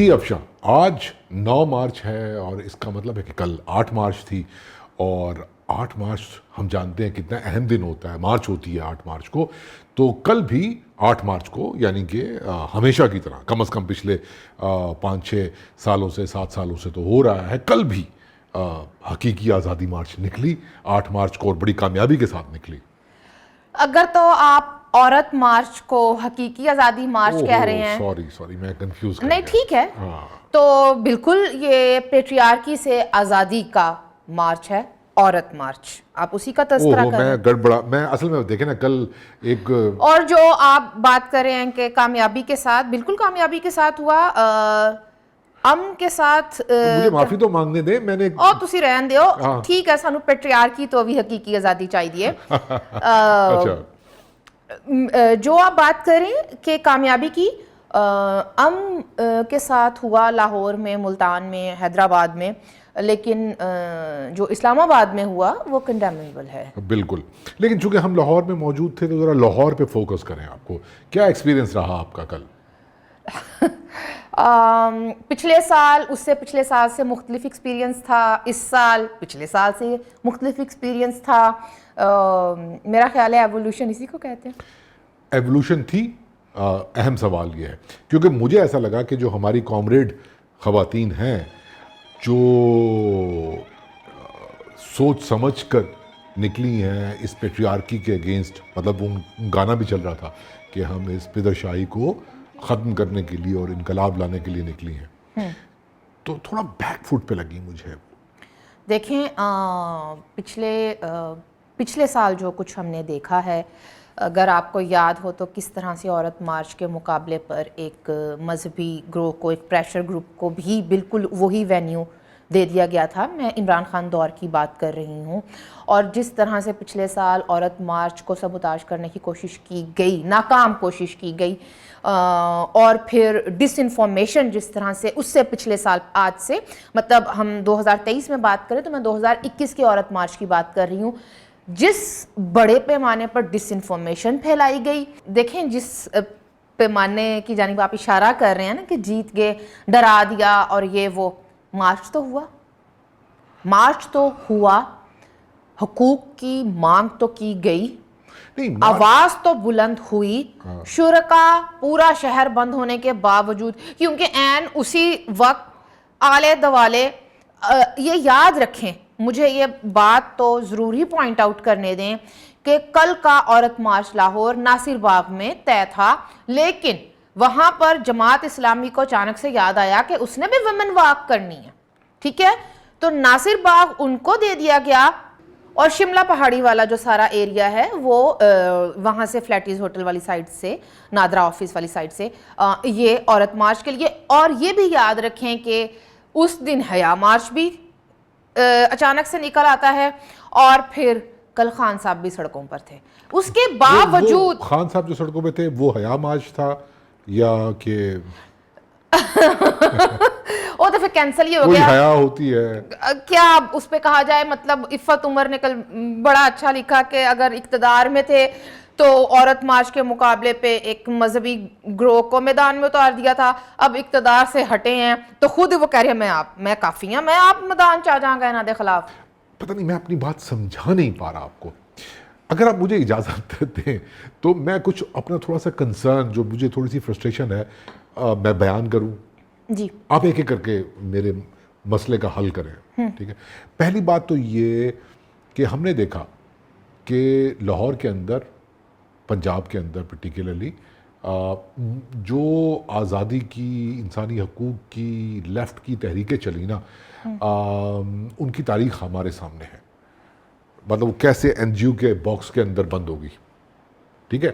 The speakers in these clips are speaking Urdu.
جی افشاں، آج 9 مارچ ہے اور اس کا مطلب ہے کہ کل 8 مارچ تھی، اور 8 مارچ ہم جانتے ہیں کتنا اہم دن ہوتا ہے، مارچ ہوتی ہے 8 مارچ کو. تو کل بھی 8 مارچ کو، یعنی کہ ہمیشہ کی طرح کم از کم پچھلے 5-6 سالوں سے 7 سالوں سے تو ہو رہا ہے، کل بھی حقیقی آزادی مارچ نکلی 8 مارچ کو، اور بڑی کامیابی کے ساتھ نکلی. اگر تو آپ عورت مارچ کو حقیقی آزادی مارچ کہہ رہے ہیں، سوری میں کنفیوز کر نہیں گیا. ٹھیک ہے، تو بالکل یہ پیٹریارکی سے آزادی کا مارچ ہے، عورت مارچ، آپ اسی کا تذکرہ کر رہے میں ہیں. گڑبڑا، میں اصل میں دیکھیں نا کل ایک اور جو آپ بات کر رہے ہیں کہ کامیابی کے ساتھ، بالکل کامیابی کے ساتھ ہوا، امن کے ساتھ. مجھے معافی تو مانگنے دیں، میں نے تسی رہن دیو، ٹھیک ہے، سانو پیٹریارکی تو بھی حقیقی آزادی چاہیے. اچھا جو آپ بات کریں کہ کامیابی کی، امن کے ساتھ ہوا لاہور میں، ملتان میں، حیدرآباد میں، لیکن جو اسلام آباد میں ہوا وہ کنڈیمیبل ہے. بالکل. لیکن چونکہ ہم لاہور میں موجود تھے تو ذرا لاہور پہ فوکس کریں. آپ کو کیا ایکسپیرینس رہا آپ کا کل؟ پچھلے سال اس سے پچھلے سال سے مختلف ایکسپیرینس تھا، اس سال پچھلے سال سے مختلف ایکسپیرینس تھا. میرا خیال ہے ایوولوشن اسی کو کہتے ہیں. ایوولوشن تھی. اہم سوال یہ ہے کیونکہ مجھے ایسا لگا کہ جو ہماری کامریڈ خواتین ہیں، جو سوچ سمجھ کر نکلی ہیں اس پیٹریارکی کے اگینسٹ، مطلب وہ گانا بھی چل رہا تھا کہ ہم اس پدرشاہی کو ختم کرنے کے لیے اور انقلاب لانے کے لیے نکلی ہیں، تو تھوڑا بیک فٹ پہ لگی مجھے. دیکھیں، پچھلے سال جو کچھ ہم نے دیکھا ہے، اگر آپ کو یاد ہو تو کس طرح سے عورت مارچ کے مقابلے پر ایک مذہبی گروہ کو، ایک پریشر گروپ کو بھی بالکل وہی وینیو دے دیا گیا تھا. میں عمران خان دور کی بات کر رہی ہوں. اور جس طرح سے پچھلے سال عورت مارچ کو سبوتاژ کرنے کی کوشش کی گئی، ناکام کوشش کی گئی، اور پھر ڈس انفارمیشن جس طرح سے اس سے پچھلے سال، آج سے مطلب ہم 2023 میں بات کریں تو میں 2021 کی عورت مارچ کی بات کر رہی ہوں، جس بڑے پیمانے پر ڈس انفارمیشن پھیلائی گئی. دیکھیں جس پیمانے کی جانب آپ اشارہ کر رہے ہیں نا کہ جیت گئے، ڈرا دیا اور یہ وہ، مارچ تو ہوا، حقوق کی مانگ تو کی گئی، آواز تو بلند ہوئی. شرکا پورا شہر بند ہونے کے باوجود، کیونکہ عین اسی وقت آلے دوالے، یہ یاد رکھیں، مجھے یہ بات تو ضروری پوائنٹ آؤٹ کرنے دیں کہ کل کا عورت مارچ لاہور ناصر باغ میں طے تھا، لیکن وہاں پر جماعت اسلامی کو اچانک سے یاد آیا کہ اس نے بھی ویمن واک کرنی ہے، ٹھیک ہے، تو ناصر باغ ان کو دے دیا گیا، اور شملہ پہاڑی والا جو سارا ایریا ہے وہ وہاں سے فلیٹیز ہوٹل والی سائڈ سے، نادرا آفس والی سائڈ سے یہ عورت مارچ کے لیے. اور یہ بھی یاد رکھیں کہ اس دن حیا مارچ بھی اچانک سے نکل آتا ہے، اور پھر کل خان صاحب بھی سڑکوں پر تھے. اس کے باوجود خان صاحب جو سڑکوں پہ تھے وہ حیا مارچ تھا یا کہ وہ تو پھر کینسل ہی ہو کوئی گیا. حیا ہوتی ہے کیا اس پہ کہا جائے، مطلب عفت عمر نے کل بڑا اچھا لکھا کہ اگر اقتدار میں تھے تو عورت مارچ کے مقابلے پہ ایک مذہبی گروہ کو میدان میں اتار دیا تھا، اب اقتدار سے ہٹے ہیں تو خود وہ کہہ رہے ہیں میں کافی ہوں، میں آپ میدان چاہ جاؤں گا انہوں دے خلاف. پتہ نہیں، میں اپنی بات سمجھا نہیں پا رہا آپ کو. اگر آپ مجھے اجازت دیں تو میں کچھ اپنا تھوڑا سا کنسرن، جو مجھے تھوڑی سی فرسٹریشن ہے، میں بیان کروں. جی آپ ایک ایک کر کے میرے مسئلے کا حل کریں. ٹھیک ہے. پہلی بات تو یہ کہ ہم نے دیکھا کہ لاہور کے اندر، پنجاب کے اندر پرٹیکولرلی، جو آزادی کی، انسانی حقوق کی، لیفٹ کی تحریکیں چلی نا، ان کی تاریخ ہمارے سامنے ہے. مطلب وہ کیسے این جی او کے باکس کے اندر بند ہوگی. ٹھیک ہے.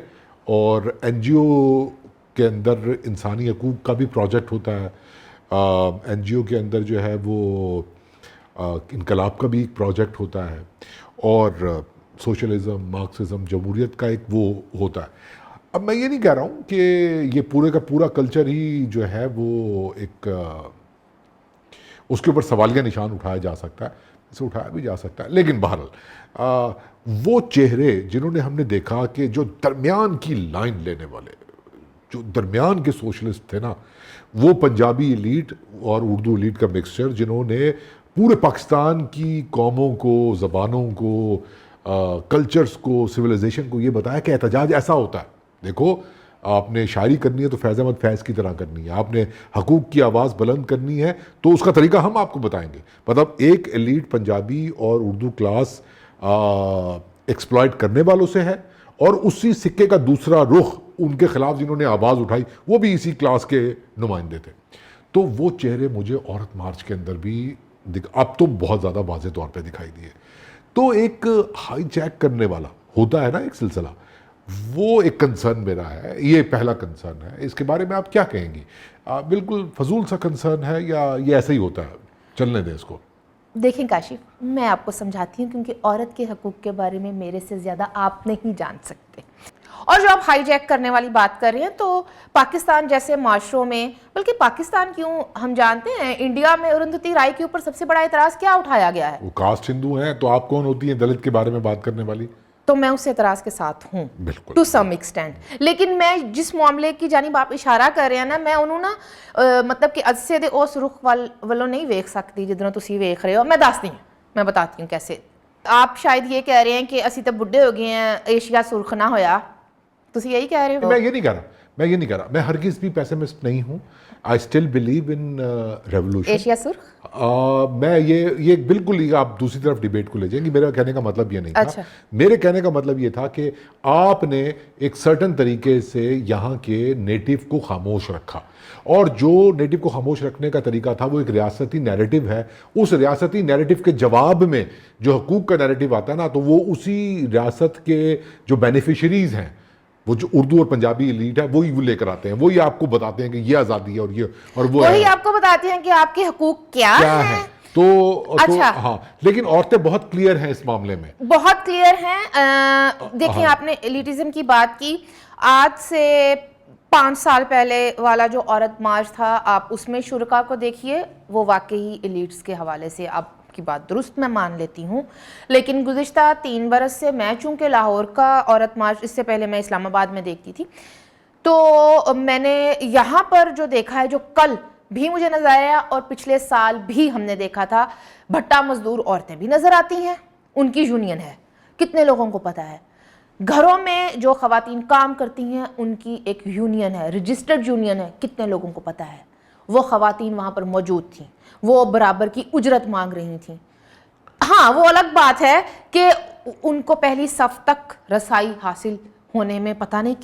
اور این جی او کے اندر انسانی حقوق کا بھی پروجیکٹ ہوتا ہے، این جی او کے اندر جو ہے وہ انقلاب کا بھی ایک پروجیکٹ ہوتا ہے، اور سوشلزم، مارکسزم، جمہوریت کا ایک وہ ہوتا ہے. اب میں یہ نہیں کہہ رہا ہوں کہ یہ پورے کا پورا کلچر ہی جو ہے وہ ایک، اس کے اوپر سوالیہ نشان اٹھایا جا سکتا ہے، اسے اٹھایا بھی جا سکتا ہے، لیکن بہرحال وہ چہرے جنہوں نے ہم نے دیکھا کہ جو درمیان کی لائن لینے والے، جو درمیان کے سوشلسٹ تھے نا وہ پنجابی ایلیٹ اور اردو ایلیٹ کا مکسچر، جنہوں نے پورے پاکستان کی قوموں کو، زبانوں کو، کلچرز کو، سویلائزیشن کو یہ بتایا کہ احتجاج ایسا ہوتا ہے. دیکھو آپ نے شاعری کرنی ہے تو فیض احمد فیض کی طرح کرنی ہے، آپ نے حقوق کی آواز بلند کرنی ہے تو اس کا طریقہ ہم آپ کو بتائیں گے. مطلب ایک ایلیٹ پنجابی اور اردو کلاس ایکسپلائٹ کرنے والوں سے ہے، اور اسی سکے کا دوسرا رخ ان کے خلاف جنہوں نے آواز اٹھائی وہ بھی اسی کلاس کے نمائندے تھے. تو وہ چہرے مجھے عورت مارچ کے اندر بھی اب تو بہت زیادہ واضح طور پہ دکھائی دیے. تو ایک ہائی جیک کرنے والا ہوتا ہے نا ایک سلسلہ، وہ ایک کنسرن میرا ہے، یہ پہلا کنسرن ہے. اس کے بارے میں آپ کیا کہیں گی؟ بالکل فضول سا کنسرن ہے یا یہ ایسا ہی ہوتا ہے؟ چلنے دیں اس کو. دیکھیں کاشف، میں آپ کو سمجھاتی ہوں کیونکہ عورت کے حقوق کے بارے میں میرے سے زیادہ آپ نہیں جان سکتے. اور جو آپ ہائی جیک کرنے والی بات کر رہے ہیں تو پاکستان جیسے معاشروں میں، بلکہ پاکستان کیوں، ہم جانتے ہیں انڈیا میں ارندھتی رائے کے اوپر سب سے بڑا اعتراض کیا اٹھایا گیا ہے؟ وہ کاسٹ ہندو ہیں تو آپ کون ہوتی ہیں دلت کے بارے میں بات کرنے والی؟ تو میں اس اعتراض کے ساتھ ہوں بالکل ٹو سم ایکسٹینٹ. لیکن میں جس معاملے کی جانب آپ اشارہ کر رہے ہیں نا، میں انہوں نا مطلب کہ ازے دے اس رخ والوں نہیں ویکھ سکتی جدھروں تسی ویکھ رہے ہو. میں دستی ہوں، میں بتاتی ہوں کیسے. آپ شاید یہ کہہ رہے ہیں کہ اسی تو بڈھے ہو گئے ہیں، ایشیا سرخ نہ ہویا، تسی یہی کہہ رہے ہو؟ میں یہ نہیں کہہ رہا، میں یہ نہیں کہہ رہا، میں ہرگز بھی پیسمسٹ نہیں ہوں. I still believe in revolution. Asia سرخ میں یہ بالکل ہی آپ دوسری طرف ڈیبیٹ کو لے جائیں گے. میرا کہنے کا مطلب یہ نہیں تھا. اچھا. میرے کہنے کا مطلب یہ تھا کہ آپ نے ایک سرٹن طریقے سے یہاں کے نیٹو کو خاموش رکھا، اور جو نیٹو کو خاموش رکھنے کا طریقہ تھا وہ ایک ریاستی نیریٹو ہے. اس ریاستی نیریٹو کے جواب میں جو حقوق کا نیریٹو آتا ہے نا، تو وہ اسی ریاست کے جو بینیفیشریز ہیں، وہ جو اردو اور پنجابی ایلیٹ ہے، وہی وہ لے کر آتے ہیں، وہی آپ کو بتاتے ہیں کہ یہ آزادی ہے اور یہ اور وہ وہی آپ کو بتاتے ہیں کہ آپ کے حقوق کیا ہیں. تو اچھا. ہاں، لیکن عورتیں بہت کلیئر ہیں اس معاملے میں، بہت کلیئر ہیں. دیکھیں آپ نے ایلیٹزم کی بات کی، آج سے 5 سال پہلے والا جو عورت مارچ تھا، آپ اس میں شرکا کو دیکھیے، وہ واقعی ایلیٹس کے حوالے سے آپ کی بات درست میں مان لیتی ہوں. لیکن گزشتہ 3 برس سے میں چونکہ لاہور کا عورت مارچ، اس سے پہلے میں اسلام آباد میں دیکھتی تھی، تو میں نے یہاں پر جو دیکھا ہے، جو کل بھی مجھے نظر آیا اور پچھلے سال بھی ہم نے دیکھا تھا، بھٹا مزدور عورتیں بھی نظر آتی ہیں. ان کی یونین ہے، کتنے لوگوں کو پتہ ہے؟ گھروں میں جو خواتین کام کرتی ہیں ان کی ایک یونین ہے، رجسٹرڈ یونین ہے، کتنے لوگوں کو پتہ ہے؟ وہ خواتین وہاں پر موجود تھیں، وہ برابر کی اجرت مانگ رہی تھیں. ہاں، وہ الگ بات ہے کہ ان کو پہلی صف تک رسائی حاصل ہونے میں پتہ نہیں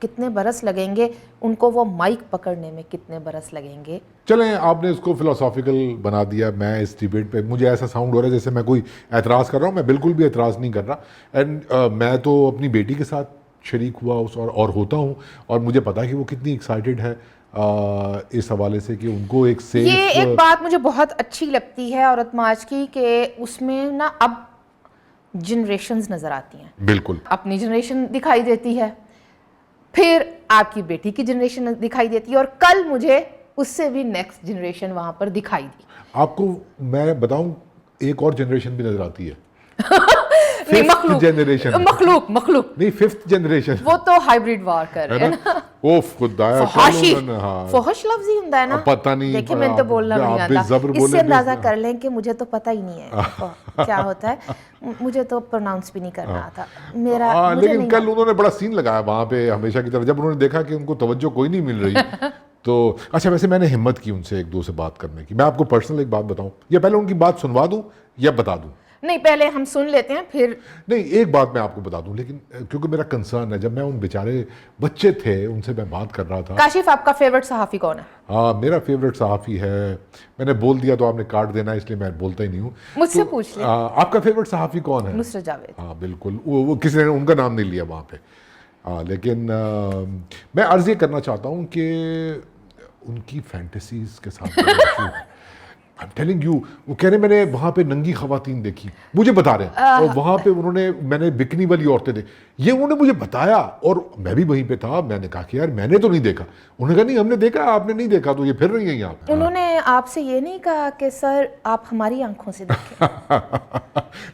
کتنے برس لگیں گے، ان کو وہ مائک پکڑنے میں کتنے برس لگیں گے. چلیں آپ نے اس کو فلاسافیکل بنا دیا. میں اس ڈیبیٹ پہ مجھے ایسا ساؤنڈ ہو رہا ہے جیسے میں کوئی اعتراض کر رہا ہوں. میں بالکل بھی اعتراض نہیں کر رہا. اینڈ میں تو اپنی بیٹی کے ساتھ شریک ہوا اس اور ہوتا ہوں، اور مجھے پتا ہے کہ وہ کتنی ایکسائٹیڈ ہے اس حوالے سے کہ ان کو ایک سیف. یہ ایک بات مجھے بہت اچھی لگتی ہے عورت مارچ کی کہ اس میں نا اب جنریشنز نظر آتی ہیں. بالکل اپنی جنریشن دکھائی دیتی ہے، پھر آپ کی بیٹی کی جنریشن دکھائی دیتی ہے، اور کل مجھے اس سے بھی نیکسٹ جنریشن وہاں پر دکھائی دی. آپ کو میں بتاؤں ایک اور جنریشن بھی نظر آتی ہے. مخلوق نہیں، 5th جنریشن. وہ تو ہائیبریڈ وار کر رہے ہیں نا. اوف خدایا، فحش لفظ ہی ہوتا ہے نا. پتہ نہیں، دیکھیں میں تو بولنا نہیں آتا، اس سے اندازہ کر لیں کہ مجھے تو پتہ ہی نہیں ہے کیا ہوتا ہے. مجھے تو پروناؤنس بھی نہیں کرنا آتا میرا. لیکن کل انہوں نے بڑا سین لگایا وہاں پہ ہمیشہ کی طرف، جب انہوں نے دیکھا کہ ان کو توجہ کوئی نہیں مل رہی. تو اچھا، ویسے میں نے ہمت کی ان سے ایک دو سے بات کرنے کی. میں آپ کو پرسنل ایک بات بتاؤں، یا پہلے ان کی بات سنوا دوں یا بتا دوں؟ نہیں، پہلے ہم سن لیتے ہیں پھر. نہیں، ایک بات میں آپ کو بتا دوں، لیکن کیونکہ میرا کنسرن ہے، جب میں ان بیچارے بچے تھے ان سے میں بات کر رہا تھا. کاشف، آپ کا فیورٹ صحافی کون ہے؟ ہاں، میرا فیورٹ صحافی ہے، میں نے بول دیا تو آپ نے کاٹ دینا، اس لیے میں بولتا ہی نہیں ہوں. مجھ سے پوچھ لیں. آپ کا فیورٹ صحافی کون ہے؟ نصرت جاوید. ہاں بالکل، وہ کسی نے ان کا نام نہیں لیا وہاں پہ. لیکن میں عرض یہ کرنا چاہتا ہوں کہ ان کی فینٹیسیز کے ساتھ I'm telling you, وہ کہہ رہے میں نے وہاں پہ ننگی خواتین دیکھی, مجھے بتا رہے ہیں, اور وہاں پہ انہوں نے, میں نے بکنی والی عورتیں دیکھی, یہ انہوں نے مجھے بتایا, اور میں بھی وہیں پہ تھا. میں نے کہا کہ یار میں نے تو نہیں دیکھا. انہوں نے کہا نہیں ہم نے دیکھا, آپ نے نہیں دیکھا, تو یہ پھر رہی ہیں یہاں پہ. انہوں نے آپ سے یہ نہیں کہا کہ سر آپ ہماری آنکھوں سے دیکھیں؟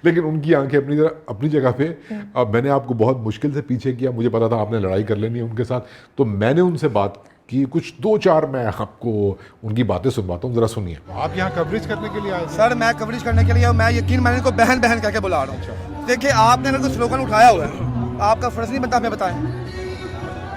لیکن ان کی آنکھیں اپنی جگہ پہ. اب میں نے آپ کو بہت مشکل سے پیچھے کیا, مجھے پتا تھا آپ نے لڑائی کر لینی ہے ان کے ساتھ, تو میں نے ان سے بات کی کچھ 2-4 میں آپ کو ان کی باتیں سنواتا ہوں, ذرا سنیے. آپ یہاں کوریج کرنے کے لیے آئے؟ سر میں کوریج کرنے کے لیے, میں یقین میں ان کو بہن بہن کہہ کے بلا رہا ہوں. دیکھیں آپ نے اگر کوئی سلوگن اٹھایا ہوا ہے, آپ کا فرض نہیں بنتا ہمیں بتائیں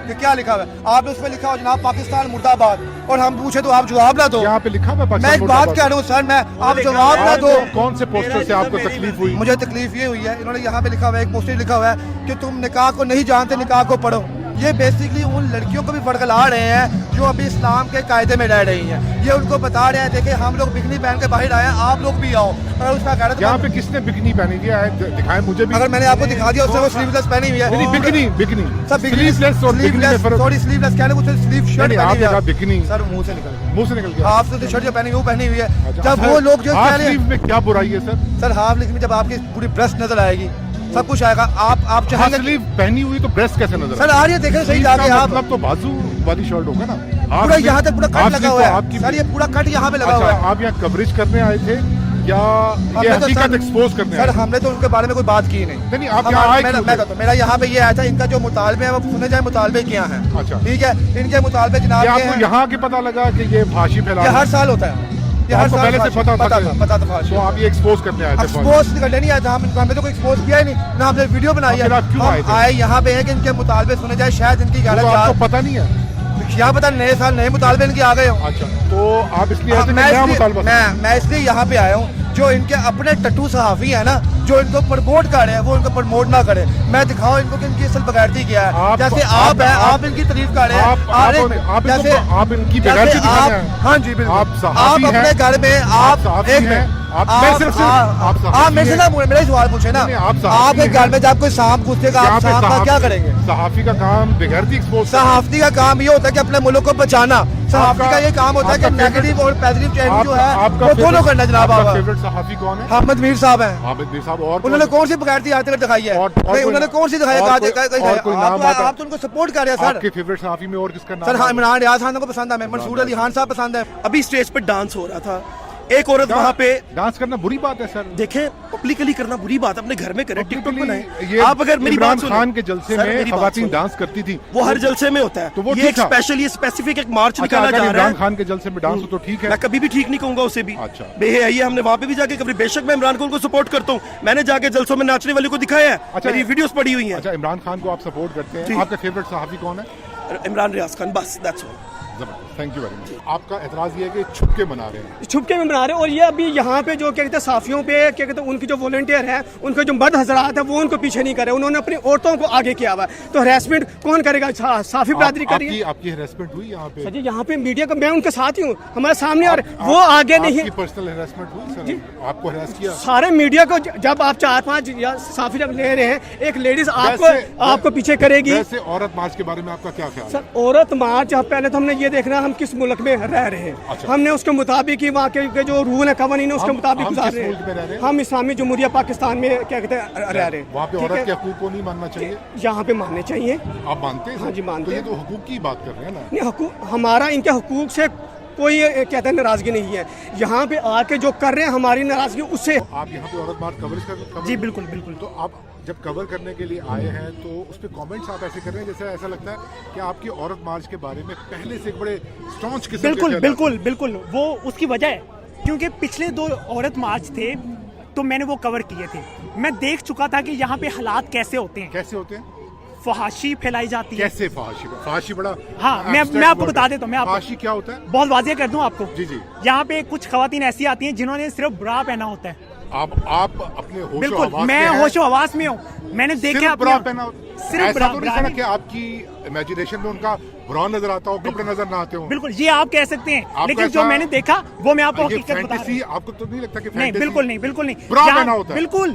کہ کیا لکھا ہوا ہے. آپ نے اس پہ لکھا ہو جناب پاکستان مرد آباد, اور ہم پوچھے تو آپ جواب نہ دو. یہاں پہ لکھا ہوا میں ایک بات کہہ رہا ہوں سر, میں آپ جواب نہ دو. کون سے پوسٹر سے آپ کو تکلیف ہوئی؟ مجھے تکلیف یہ ہوئی ہے, انہوں نے یہاں پہ لکھا ہوا ہے, ایک پوسٹر لکھا ہوا ہے کہ تم نکاح کو نہیں جانتے, نکاح کو پڑھو. یہ بیسکلی ان لڑکیوں کو بھی ورگلا رہے ہیں جو ابھی اسلام کے قاعدے میں رہ رہی ہیں. یہ ان کو بتا رہے ہیں دیکھیں ہم لوگ بکنی پہن کے باہر آئے ہیں, آپ لوگ بھی آؤ. اور اس کا کہہ رہا یہاں پہ کس نے بکنی پہنی دی ہے, دکھائیں مجھے بھی. اگر میں نے آپ کو دکھا دیا, اس سے وہ سلیو لیس پہنی ہوئی ہے. بکنی سر سلیو لیس کہنے کو سلیو شرٹ پہنی ہوئی ہے. بکنی سر منہ سے نکل گیا. آپ سے شرٹ جو پہنی وہ پہنی ہوئی ہے. جب وہ لوگ جو ہاف سلیو میں کیا برائی ہے سر ہاف سلیو میں جب آپ کی پوری برسٹ نظر آئے گی, سب کچھ آئے گا. آپ چاہیں گے سلیو پہنی ہوئی تو برسٹ کیسے نظر سر آ رہی ہے, دیکھیں صحیح جا کے آپ مطلب تو بازو والی شرٹ ہوگا نا, پورا یہاں تک پورا کٹ لگا ہوا ہے سر, یہ پورا کٹ یہاں پہ لگا ہوا ہے. آپ یہاں کوریج کرنے آئے تھے یا یہ حقیقت ایکسپوز کرنے سر؟ ہم نے تو ان کے بارے میں کوئی بات کی نہیں. آپ یہاں آئے کیوں؟ میں کہتا ہوں میرا یہاں پہ یہ آیا تھا, ان کا جو مطالبے ہیں وہ سنے جائے مطالبے کیا ہیں. اچھا ٹھیک ہے, ان کے مطالبے جناب آپ کو یہاں کے پتہ لگا کہ یہ فحاشی پھیلا, یہ ہر سال ہوتا ہے, یہ ہر سال پہلے سے پتا تھا. تو آپ یہ ایکسپوز کرنے آئے تھے؟ ایکسپوز کرنے نہیں آئے تھے ہم نے تو کوئی ایکسپوز کیا ہی نہیں, نہ ہم نے ویڈیو بنائی ہے. ہم آئے یہاں پہ ہے کہ ان کے مطالبے سنے جائے, شاید ان کی آپ کو پتہ نہیں ہے یہاں پتا نئے سال نئے مطالبے ان کے آ گئے ہوں. اچھا تو آپ اس لیے میں اس لیے یہاں پہ آیا ہوں, جو ان کے اپنے ٹٹو صحافی ہیں نا, جو ان کو پروموٹ کر رہے ہیں وہ ان کو پروموٹ نہ کرے. میں دکھاؤں ان کو کہ ان کی اصل بغیرتی کیا ہے. جیسے آپ ہیں, آپ ان کی تعریف کر رہے ہیں, جیسے آپ ان کی بغیرتی دکھا رہے ہیں. ہاں جی بالکل, آپ اپنے گھر میں آپ ایک میرے سے میرا ہی سوال پوچھے نا, آپ کے گھر میں جب کوئی سانپ گھسے گا آپ سانپ کا کیا کریں گے؟ صحافی کا کام بغیرتی ایکسپوز, صحافی کا کام یہ ہوتا ہے کہ اپنے ملک کو بچانا. صحافی کا یہ کام ہوتا ہے کہ نیگیٹو اور پازیٹیو چینج جو ہے وہ دونوں کرنا. جناب آپ کا فیورٹ صحافی کون ہے؟ احمد میر صاحب ہیں. احمد میر صاحب, اور انہوں نے کون سی بغیرتی آج تک دکھائی ہے؟ نہیں انہوں نے کون سی دکھائی ہے؟ آپ تو ان کو سپورٹ کر رہے ہیں سر. آپ کے فیورٹ صحافی میں اور کس کا نام؟ سر عمران ریاض خان کو پسند ہے, منصور علی خان صاحب پسند ہے. ابھی اسٹیج پہ ڈانس ہو رہا تھا, ایک عورت وہاں پہ ڈانس کرنا بری بات ہے سر. دیکھیں پبلکلی کرنا بری بات, اپنے گھر میں کریں, ٹک ٹاک بنائیں. یہ آپ اگر میری بات سنیں, خان کے جلسے میں خواتین ڈانس کرتی تھی, وہ ہر جلسے میں ہوتا ہے. یہ ایک اسپیشل یہ اسپیسیفک ایک مارچ نکالا جا رہا ہے. عمران خان کے جلسے میں ڈانس ہو تو ٹھیک ہے, میں کبھی بھی ٹھیک نہیں کہوں گا اسے بھی. اچھا بے حیائی ہم نے وہاں پہ بھی جا کے کبھی, بے شک میں عمران خان کو سپورٹ کرتا ہوں, میں نے جا کے جلسوں میں ناچنے والے کو دکھایا ہے, میری ویڈیوز پڑی ہوئی ہیں. اچھا عمران خان کو آپ سپورٹ کرتے ہیں, آپ کا فیورٹ صحافی کون ہے؟ عمران ریاض خان, بس that's all. Thank you very much. آپ کا اعتراض یہ ہے کہ چھپ کے منا رہے ہیں, چھپ کے میں منا رہے ہیں, اور یہ ابھی یہاں پہ جو کیا کہتے ہیں صحافیوں پہ کیا کہتے ہیں ان کی جو والنٹیئر ہیں, ان کے جو مرد حضرات ہیں وہ ان کو پیچھے نہیں کر رہے, انہوں نے اپنی عورتوں کو آگے کیا ہوا ہے. تو ہریسمنٹ کون کرے گا؟ صحافی برادری کر رہی ہے. آپ کی ہریسمنٹ ہوئی یہاں پہ؟ جی یہاں پہ میڈیا کا, میں ان کے ساتھ ہی ہوں, ہمارے سامنے, اور وہ آگے نہیں. آپ کی پرسنل ہریسمنٹ ہوئی سر؟ آپ کو ہراس کیا سارے میڈیا کو؟ جب آپ 4-5 یا صحافی جب لے رہے ہیں, ایک لیڈیز آپ کو پیچھے کرے گی. ویسے عورت مارچ کے بارے میں آپ کا کیا خیال ہے؟ سر عورت مارچ, پہلے تو ہم نے یہ دیکھنا ہے ہم کس ملک میں رہ رہے ہیں. ہم نے اس کے مطابق ہی وہاں کے جو رول ہے قوانین ہے اس کے مطابق گزار رہے ہیں. ہم اسلامی جمہوریہ پاکستان میں کیا کہتے ہیں رہ رہے ہیں. وہاں پہ عورت کے حقوق کو نہیں ماننا چاہیے, یہاں پہ ماننے چاہیے. آپ مانتے ہیں؟ ہاں جی مانتے ہیں. تو حقوق کی بات کر رہے ہیں نا. نہیں, حقوق ہمارا ان کے حقوق سے کوئی کہتے ہیں ناراضگی نہیں ہے. یہاں پہ آ کے جو کر رہے ہیں ہماری ناراضگی اس سے. آپ یہاں پہ عورت مارچ کوریج کر رہے ہیں؟ جی بالکل بالکل. تو آپ جب کور کرنے کے لیے آئے ہیں تو اس پہ کامنٹس آپ ایسے کر رہے ہیں جیسے ایسا لگتا ہے کہ آپ کی عورت مارچ کے بارے میں پہلے سے ایک بڑے اسٹانچ قسم کے. بالکل بالکل بالکل, وہ اس کی وجہ ہے کیونکہ پچھلے 2 عورت مارچ تھے تو میں نے وہ کور کیے تھے. میں دیکھ چکا تھا کہ یہاں پہ حالات کیسے ہوتے ہیں. کیسے ہوتے ہیں؟ فحاشی پھیلائی جاتی ہے. کیسے فحاشی؟ فحاشی بڑا, ہاں میں آپ کو بتا دیتا ہوں. فحاشی کیا ہوتا ہے بہت واضح کر دوں آپ کو. جی جی. یہاں پہ کچھ خواتین ایسی آتی ہیں جنہوں نے صرف برا پہنا ہوتا ہے. آپ اپنے ہوش و بالکل, حواس میں ہوش و حواس میں ہوں. میں نے دیکھا صرف برا پہنا, صرف برا تو نہیں کہ آپ کی امیجنیشن میں ان کا برا نظر آتا ہو, کپڑے نظر نہ آتے ہوں. بالکل, یہ آپ کہہ سکتے ہیں, لیکن جو میں نے دیکھا وہ میں آپ کو حقیقت بتا رہا ہوں. آپ کو تو نہیں لگتا کہ نہیں بالکل نہیں, بالکل نہیں. برا پہنا ہوتا ہے. بالکل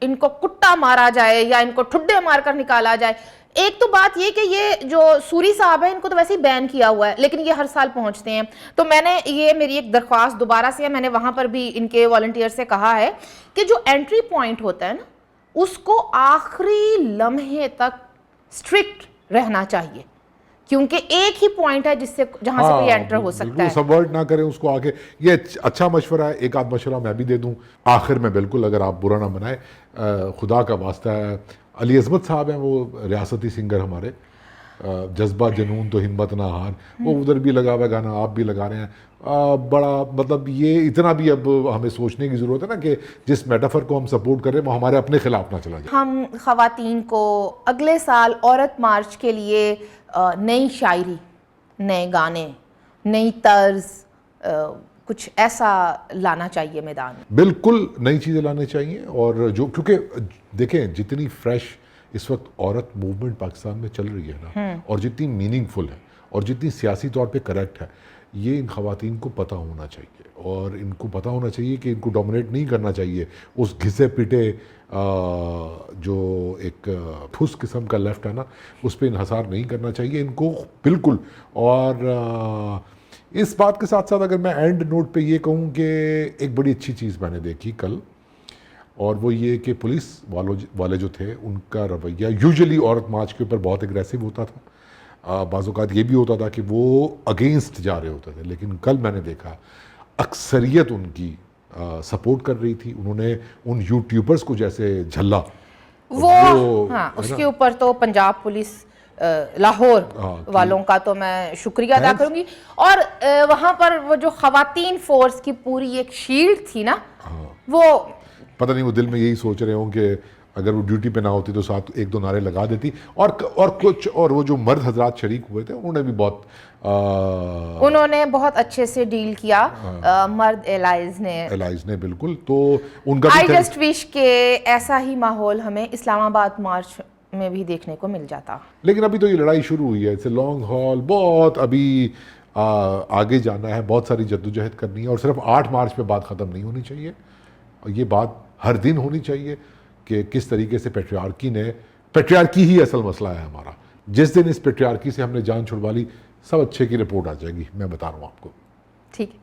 ان کو کٹا مارا جائے یا ان کو ٹھڈے مار کر نکالا جائے. ایک تو بات یہ کہ یہ جو سوری صاحب ہیں ان کو تو ویسے ہی بین کیا ہوا ہے لیکن یہ ہر سال پہنچتے ہیں. تو میں نے یہ میری ایک درخواست دوبارہ سے ہے, میں نے وہاں پر بھی ان کے والنٹیئر سے کہا ہے کہ جو انٹری پوائنٹ ہوتا ہے نا اس کو آخری لمحے تک سٹرکٹ رہنا چاہیے, کیونکہ ایک ہی پوائنٹ ہے جس سے جہاں سے کوئی انٹر ہو سکتا ہے. سبورٹ نہ کریں اس کو آگے. یہ اچھا مشورہ ہے, ایک آدھ مشورہ میں بھی دے دوں آخر میں, بالکل اگر آپ برا نہ منائیں, خدا کا واسطہ ہے. علی عظمت صاحب ہیں, وہ ریاستی سنگر ہمارے, جذبہ جنون تو ہمت نہ ہار, وہ ادھر بھی لگا ہوا ہے گانا, آپ بھی لگا رہے ہیں. بڑا مطلب یہ اتنا بھی اب ہمیں سوچنے کی ضرورت ہے نا کہ جس میٹافر کو ہم سپورٹ کریں وہ ہمارے اپنے خلاف نہ چلا جائے. ہم خواتین کو اگلے سال عورت مارچ کے لیے نئی شاعری, نئے گانے, نئی طرز, کچھ ایسا لانا چاہیے میدان میں. بالکل نئی چیزیں لانے چاہیے. اور جو کیونکہ دیکھیں جتنی فریش اس وقت عورت موومنٹ پاکستان میں چل رہی ہے نا, اور جتنی میننگ فل ہے اور جتنی سیاسی طور پہ کریکٹ ہے, یہ ان خواتین کو پتہ ہونا چاہیے. اور ان کو پتہ ہونا چاہیے کہ ان کو ڈومینیٹ نہیں کرنا چاہیے اس گھسے پیٹے جو ایک ٹھوس قسم کا لیفٹ ہے نا, اس پہ انحصار نہیں کرنا چاہیے ان کو بالکل. اور اس بات کے ساتھ ساتھ اگر میں اینڈ نوٹ پہ یہ کہوں کہ ایک بڑی اچھی چیز میں نے دیکھی کل, اور وہ یہ کہ پولیس والے جو تھے ان کا رویہ یوزلی عورت مارچ کے اوپر بہت اگریسو ہوتا تھا. بعض اوقات یہ بھی ہوتا تھا کہ وہ اگینسٹ جا رہے ہوتے تھے, لیکن کل میں نے دیکھا اکثریت ان کی سپورٹ کر رہی تھی. انہوں نے ان یوٹیوبرز کو جیسے جھلا وہ ہاں, اس کے اوپر تو پنجاب پولیس لاہور والوں کا تو میں شکریہ ادا کروں گی. اور وہاں پر وہ جو خواتین فورس کی پوری ایک شیلڈ تھی نا, وہ پتہ نہیں وہ دل میں یہی سوچ رہے ہوں کہ اگر وہ ڈیوٹی پہ نہ ہوتی تو ساتھ ایک دو نعرے لگا دیتی. اور کچھ اور وہ جو مرد حضرات شریک ہوئے تھے انہوں نے بہت اچھے سے ڈیل کیا, مرد ایلائز نے بالکل. تو ان کا آئی جسٹ وش کہ ایسا ہی ماحول ہمیں اسلام آباد مارچ میں بھی دیکھنے کو مل جاتا. لیکن ابھی تو یہ لڑائی شروع ہوئی ہے, اٹس اے لانگ ہال, بہت ابھی آگے جانا ہے, بہت ساری جدوجہد کرنی ہے. اور صرف 8 مارچ پہ بات ختم نہیں ہونی چاہیے, اور یہ بات ہر دن ہونی چاہیے کہ کس طریقے سے پیٹریارکی ہی اصل مسئلہ ہے ہمارا. جس دن اس پیٹریارکی سے ہم نے جان چھڑوا لی, سب اچھے کی رپورٹ آ جائے گی, میں بتا رہا ہوں آپ کو. ٹھیک ہے.